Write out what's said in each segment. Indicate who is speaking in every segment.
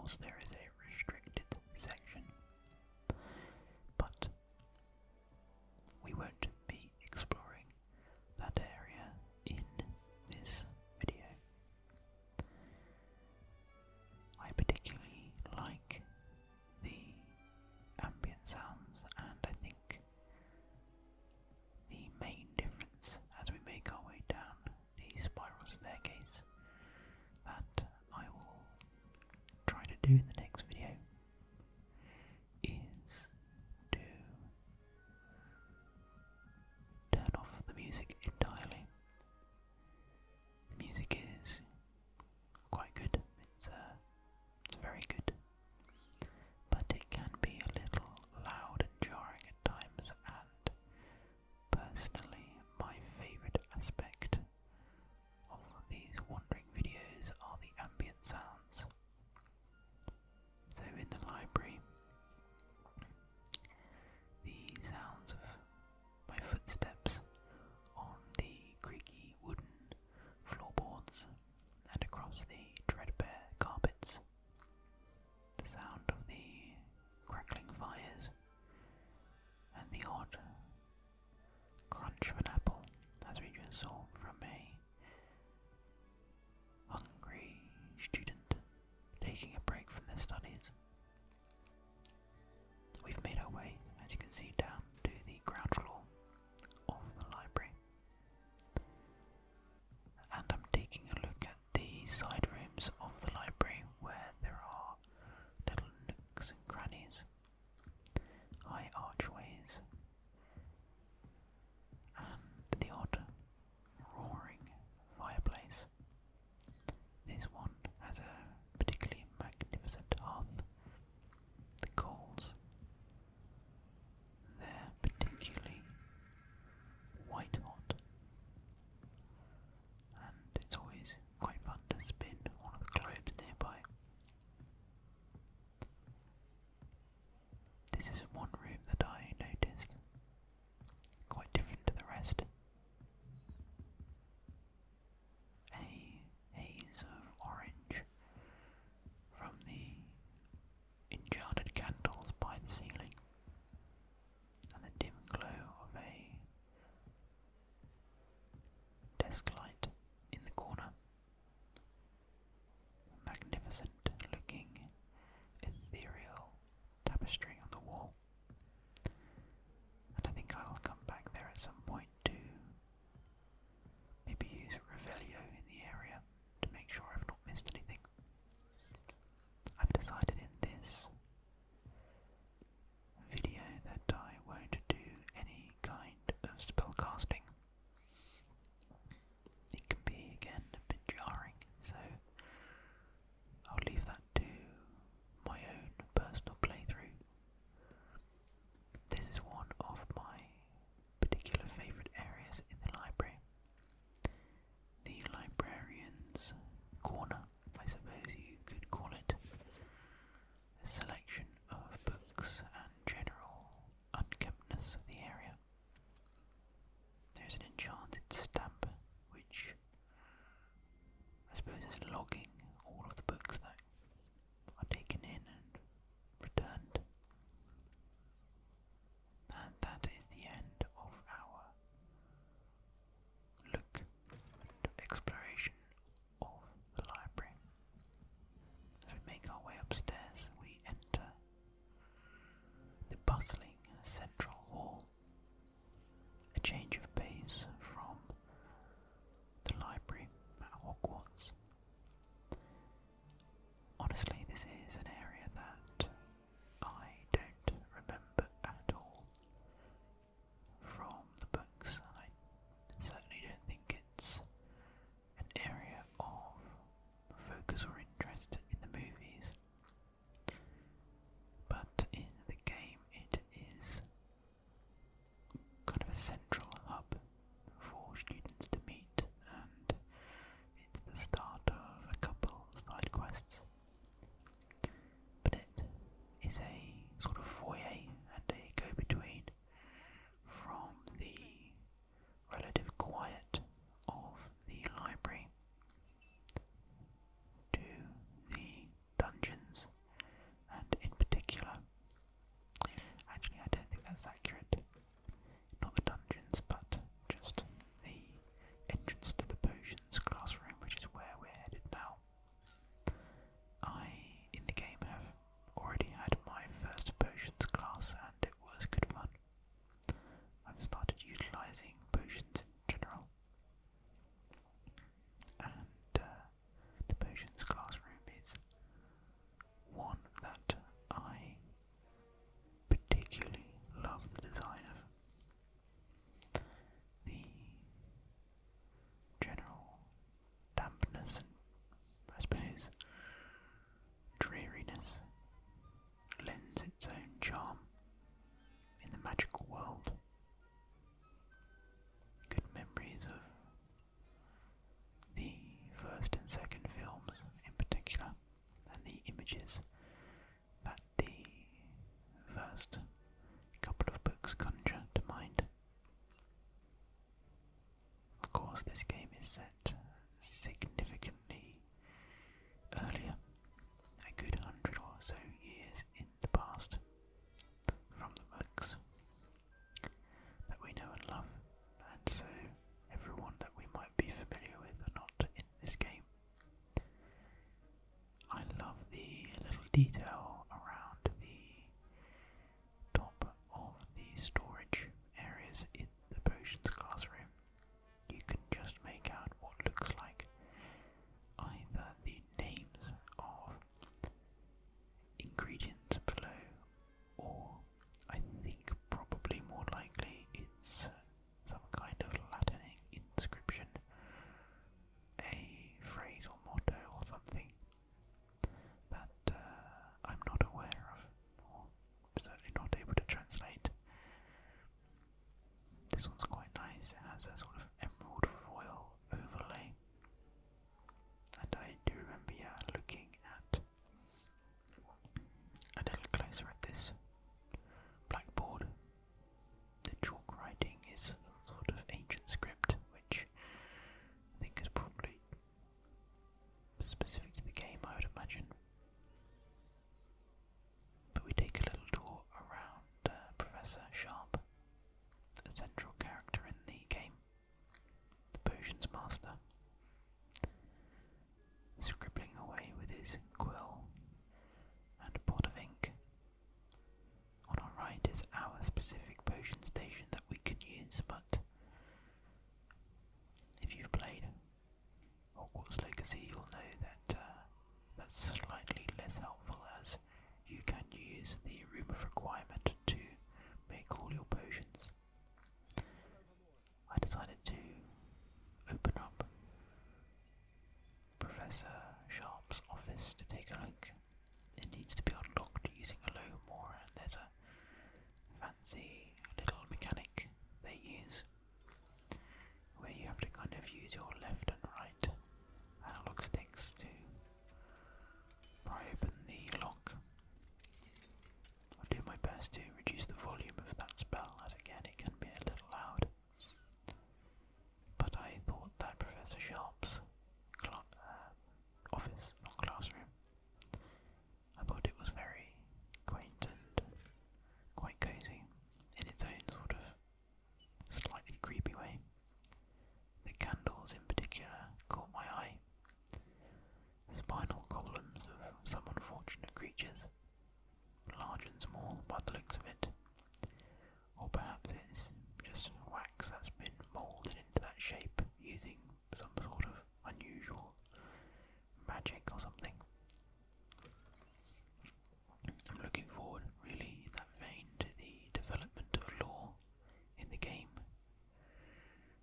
Speaker 1: course there is a restricted section, but we won't be exploring that area in this video. I particularly like the ambient sounds, and I think the main difference as we make our way down the spiral staircase that I will try to do in the next video is to turn off the music entirely. The music is quite good, it's very good, but it can be a little loud and jarring at times, and personally my favourite aspect of these wandering videos are the ambient sounds. So in the library, the sounds of my footsteps on the creaky wooden floorboards and across the threadbare carpets, the sound of the crackling fires, and the odd crunch of an apple, as we just saw from a hungry student taking a break from their studies. We've made our way, as you can see, down to the ground floor of the library, and I'm taking a look at the side rooms of the library where there are little nooks and crannies, high archways, and the odd roaring fireplace. This one has a particularly magnificent hearth. The coals, they're particularly white hot, and it's always quite fun to spin one of the globes nearby. This is one room that I noticed, quite different to the rest. A haze of orange from the enchanted candles by the ceiling, and the dim glow of a desk light in the corner. Magnificent looking ethereal tapestry on the wall, and I think I'll come back there at some point to maybe use Revelio in the area to make sure I've not missed anything. I've decided in this video that I won't do any kind of spellcasting. It can be, again, a bit jarring, so I'll leave that to my own personal playthrough. This is one of my particular favourite areas in the library. The librarian's corner, I suppose you could call it. A selection of books and general unkemptness of the area. There's an enchanted stamp which I suppose is logging all of the books that are taken in and returned. And that is the end of our look and exploration of the library. As we make our way upstairs, we enter the bustling central hall, a change of pace from the library at Hogwarts. Honestly, this is an area that I don't remember at all from the books, and I certainly don't think it's an area of focus or interest in the movies. But in the game it is kind of a central hub for students to meet, and it's the start of a couple side quests. But it is a sort of foyer and a go-between from the relative quiet of the library to the dungeons course, this game is set significantly earlier, a good 100 or so years in the past, from the books that we know and love, and so everyone that we might be familiar with are not in this game. I love the little detail around the top of the storage areas in the potions classroom. You can just make out what looks like either the names of ingredients below, or I think probably more likely it's some kind of Latin inscription, a phrase or motto or something that I'm not aware of, or certainly not able to translate. This one's quite nice. It has a sort of emerald foil overlay, and I do remember, looking at a little closer at this blackboard. The chalk writing is sort of ancient script, which I think is probably specific to the game, I would imagine. But we take a little tour around Professor Sharp, the central character in the game, the potions master, scribbling away with his quill and a pot of ink. On our right is our specific potion station that we can use, but if you've played Hogwarts Legacy, you'll know that that's slightly less helpful, as you can use the room of requirement to make all your potions. I decided to open up Professor Sharp's office to take a look. It needs to be unlocked using a low more, and there's a fancy little mechanic they use where you have to kind of use your left and right analog sticks to pry open the lock. I'll do my best to reduce the volume of that spell, as again it can be a little loud. But I thought that Professor Sharp's office, not classroom, I thought it was very quaint and quite cosy in its own sort of slightly creepy way. The candles in particular caught my eye. Spinal columns of some unfortunate creatures, large and small by the looks of it. Or perhaps it's just wax that's been moulded into that shape using some sort of unusual magic or something. I'm looking forward, really, in that vein, to the development of lore in the game.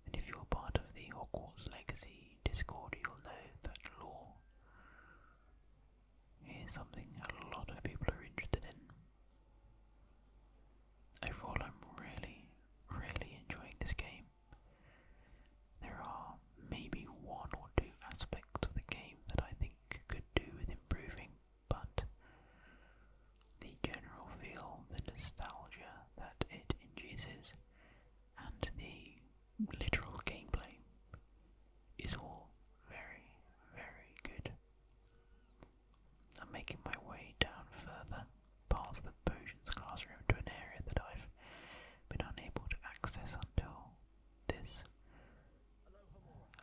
Speaker 1: And if you're part of the Hogwarts Legacy Discord, you'll know that lore is something a lot of people are interested in. Overall, I'm really, really enjoying this game. There are maybe one or two aspects of the game that I think could do with improving, but the general feel, the nostalgia that it induces, and the literal gameplay is all very, very good. I'm making my way down further past the potions classroom to an area that I've been unable to access until this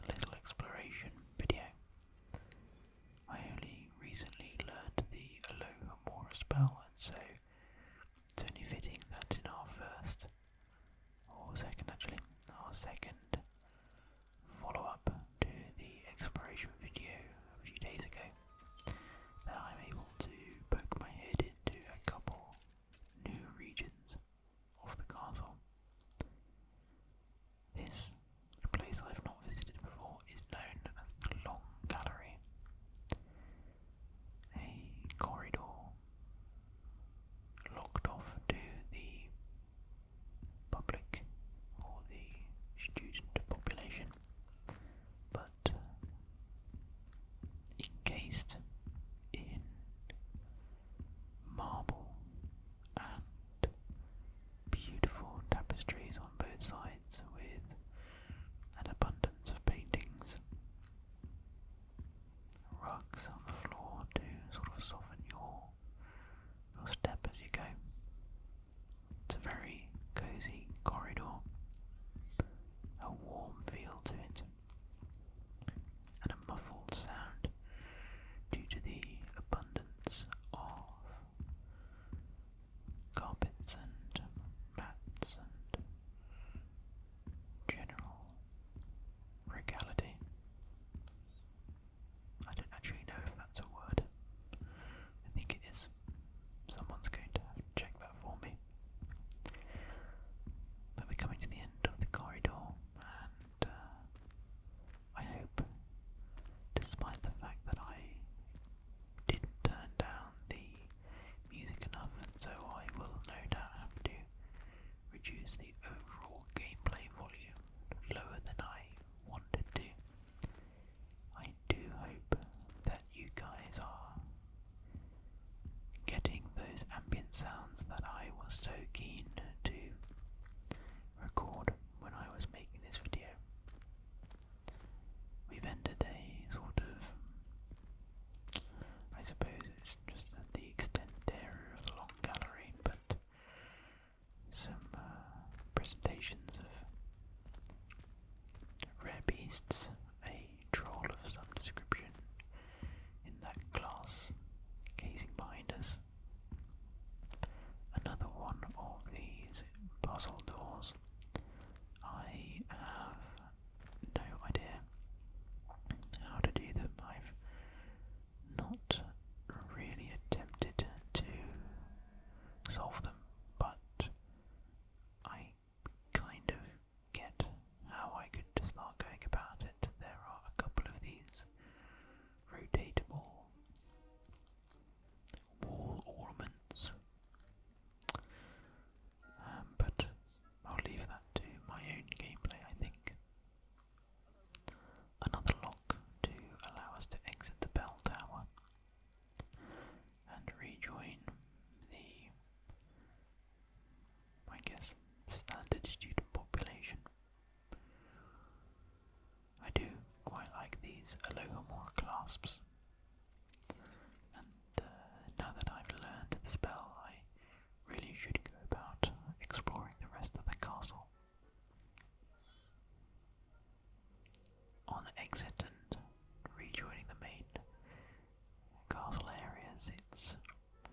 Speaker 1: little exploration video. I only recently learned the Alohomora spell, and so it's only fitting that in our second least a troll of some description in that glass casing behind us. Another one of these puzzle doors. I have no idea how to do them. I've not really attempted to solve them, but I kind of get how I could start going about it. There are a couple of these rotatable wall ornaments, but I'll leave that to my own gameplay, I think. Another lock to allow us to exit the bell tower and rejoin the, I guess, standard student population. I do quite like these Alohomora clasps, and now that I've learned the spell, I really should go about exploring the rest of the castle. On exit and rejoining the main castle areas, it's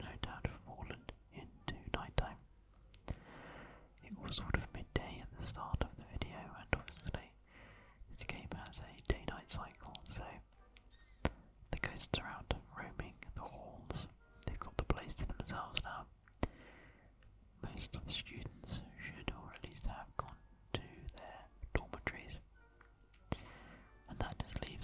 Speaker 1: no doubt fallen into nighttime. It was sort of midday at the start of the video, and obviously this game has a day-night cycle, so the ghosts are out roaming the halls. They've got the place to themselves now. Most of the students should, or at least have, gone to their dormitories, and that just leaves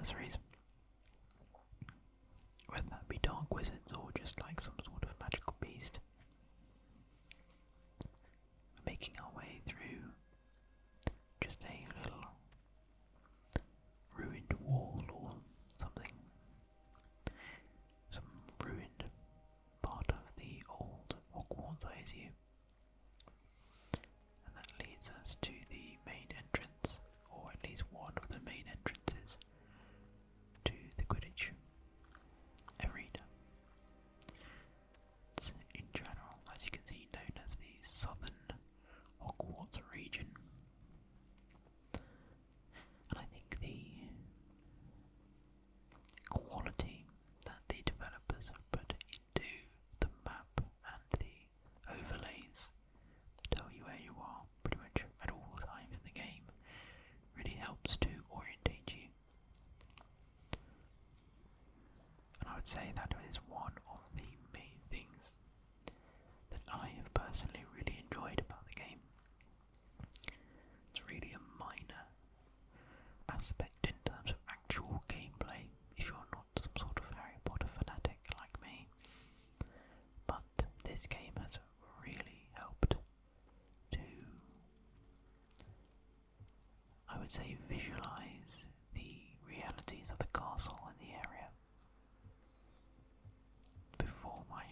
Speaker 1: adversaries, whether that be dark wizards or just like some sort of magical beast. We're making our way through just a little ruined wall or something, some ruined part of the old Hogwarts, I assume. And that leads us to the main entrance, or at least one of the main entrances to the Quidditch arena. It's in general, as you can see, known as the Southern Hogwarts region. And I think the quality that the developers have put into the map and the overlays that tell you where you are pretty much at all times in the game really helps to orientate you. And I would say that is one of the main things that I have personally really enjoyed about the game. It's really a minor aspect in terms of actual gameplay if you're not some sort of Harry Potter fanatic like me, but this game has really helped to, I would say, visualize the realities of the castle and the area before my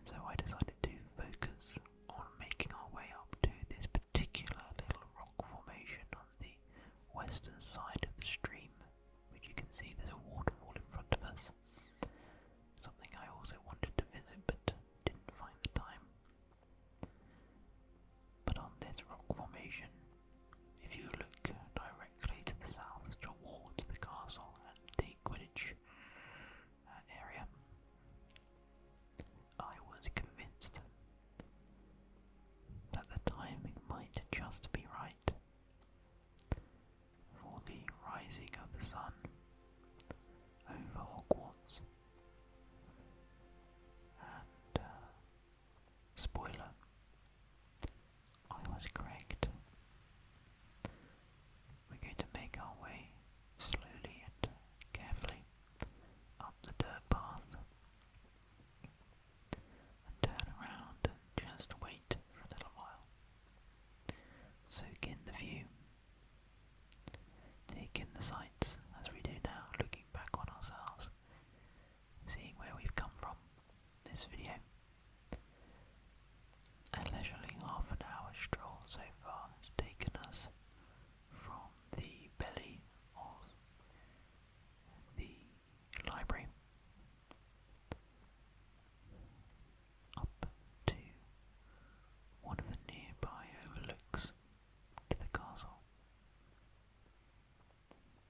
Speaker 1: And so I decided to focus on making our way up to this particular little rock formation on the western side of the stream, which you can see there's a waterfall in front of us. Something I also wanted to visit but didn't find the time. But on this rock formation, if you look directly to the south towards the castle and the Quidditch area, I was convinced that the timing might just be right for the rising of the sun over Hogwarts. And, spoiler, I was correct. We're going to make our way slowly and carefully up the dirt path and turn around and just wait for a little while. Soak in the view. Take in the sights as we do now, looking back on ourselves, seeing where we've come from. This video, a leisurely half an hour stroll so far, has taken us from the belly of the library up to one of the nearby overlooks to the castle.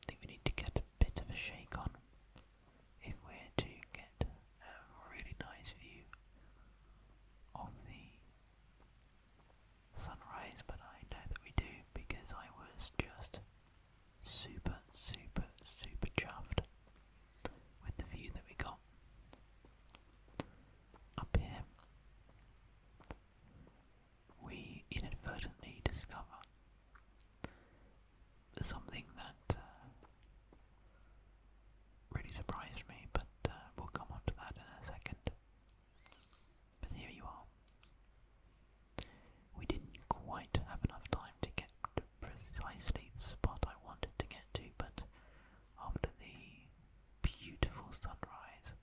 Speaker 1: I think we need to get a bit of a shake on if we're to get a really nice view of the sunrise, but I know that we do because I was just super chuffed with the view that we got. Up here, we inadvertently discover something that really surprised me, but we'll come on to that in a second. But here you are. We didn't quite have enough time to get to precisely the spot I wanted to get to, but after the beautiful sunrise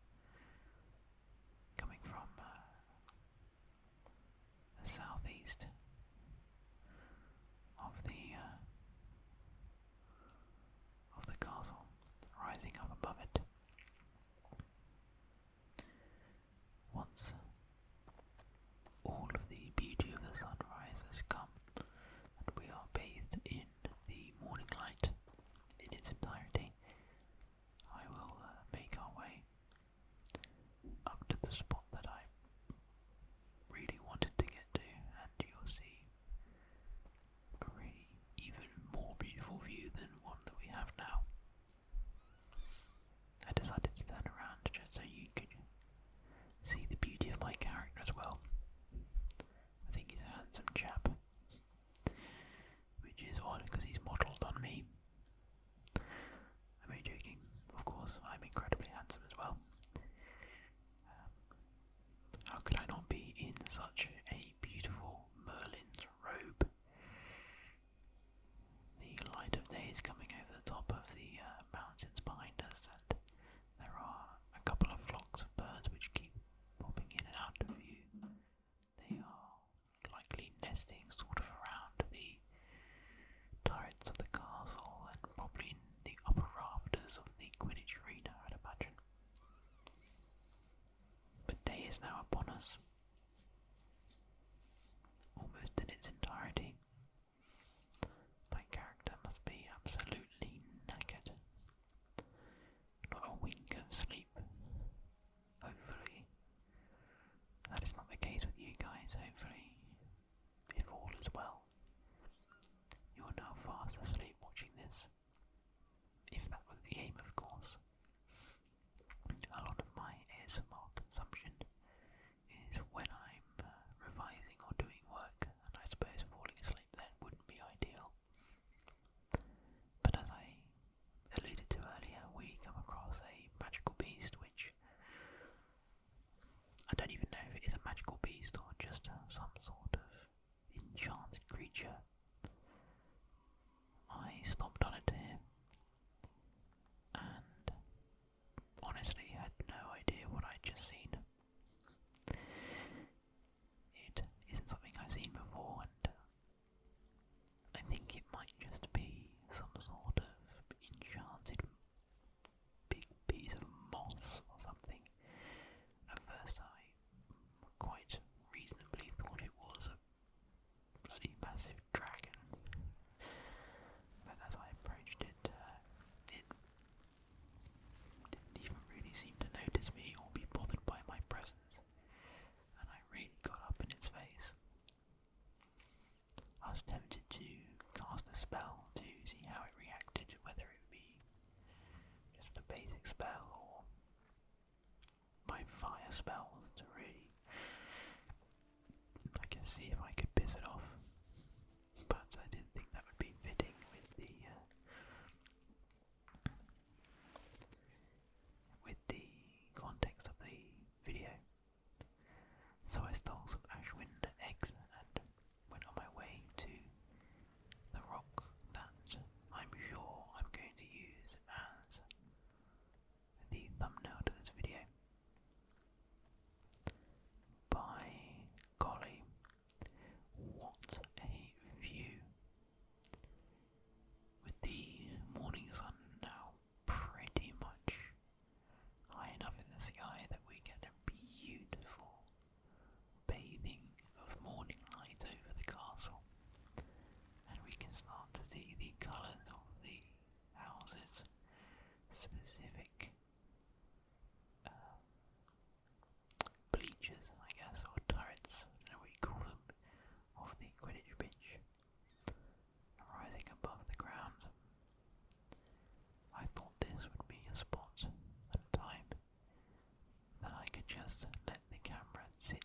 Speaker 1: coming from the southeast of the castle, rising up above it, once all of the beauty of the sunrise has come and we are bathed in the morning light in its entirety, I will make our way up to the spot that I really wanted to get to, and you'll see a really even more beautiful view than one that we have now. I decided to turn around just so you could see the beauty of my character as well. I think he's a handsome chap, which is odd because he's modelled on me. I'm only joking, of course, I'm incredibly handsome as well. How could I not be in such a beautiful Merlin's robe? The light of day is coming over the top of the mountains behind us, and there are a couple of flocks of birds which keep popping in and out of view. They are likely nesting sort of around the turrets of the castle and probably in the upper rafters of the Quidditch arena, I'd imagine. But day is now upon us, almost in its entirety. My character must be absolutely knackered. Not a wink of sleep. Hopefully that is not the case with you guys. Hopefully, if all is well, you're now fast asleep watching this. If that was the aim, of course. A lot of my ASMR consumption is spells to really, I guess, see if I could piss it off. But I didn't think that would be fitting with the context of the video. So I stole some Ashwind eggs and went on my way to the rock that I'm sure I'm going to use as the thumbnail to this video. By golly, what a view! With the morning sun now pretty much high enough in the sky that we get a beautiful bathing of morning light over the castle, and we can start to see the colours of the houses, specific bleachers, I guess, or turrets, I don't know what you call them, of the Quidditch pitch, rising above the ground. I thought this would be a spot and a time that I could just let the camera sit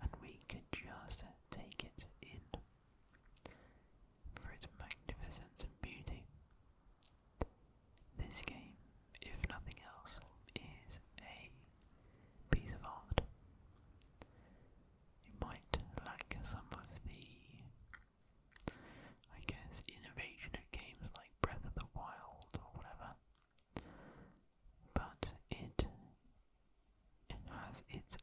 Speaker 1: and we could just take it in for its magnificence and beauty. This game, if nothing else, is a piece of art. It might lack some of the, I guess, innovation of games like Breath of the Wild or whatever, but it has its